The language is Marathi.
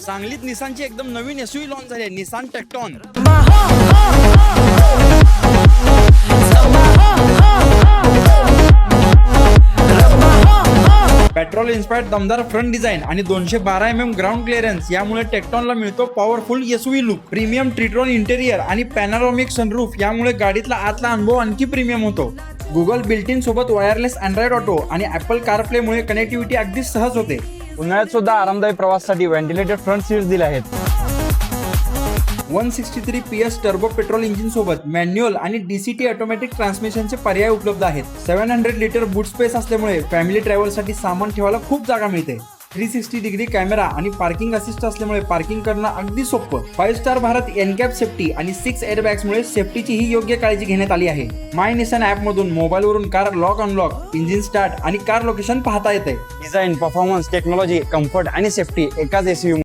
सांगलीत निसानची एकदम नवीन एसयूव्ही लॉन्च झाली आहे, निसान टेक्टॉन. पेट्रोल इन्स्पायर्ड दमदार फ्रंट डिझाईन आणि 212 mm ग्राउंड क्लिअरन्स यामुळे टेक्टॉनला मिळतो powerful SUV look. Premium tritone interior आणि पॅनोरामिक सनरूफ यामुळे गाडीतला आतला अनुभव आणखी प्रीमियम होतो. गुगल बिल्ट इन सोबत वायरलेस अँड्रॉइड ऑटो आणि ॲपल कारप्लेमुळे कनेक्टिव्हिटी अगदी सहज होते. उन्हाळ्यात सुद्धा आरामदायी प्रवासासाठी व्हेंटिलेटेड फ्रंट सीट्स दिले आहेत. 163 PS टर्बो पेट्रोल इंजिन सोबत मॅन्युअल आणि DCT ऑटोमॅटिक ट्रान्समिशनचे पर्याय उपलब्ध आहेत. 700 लिटर बूट स्पेस असल्यामुळे फॅमिली ट्रॅव्हलसाठी सामान ठेवायला खूप जागा मिळते. 360 डिग्री कॅमेरा आणि पार्किंग असिस्ट असल्यामुळे पार्किंग करणं अगदी सोपं. 5 स्टार भारत एनकॅप सेफ्टी आणि 6 एअरबॅग्समुळे सेफ्टीची ही योग्य काळजी घेण्यात आली आहे. माय निसान ॲपमधून मोबाईलवरून car lock unlock, engine start आणि कार लोकेशन पाहता येते. डिझाईन, परफॉर्मन्स, टेक्नॉलॉजी, कम्फर्ट आणि सेफ्टी एकाच एसयूव्ही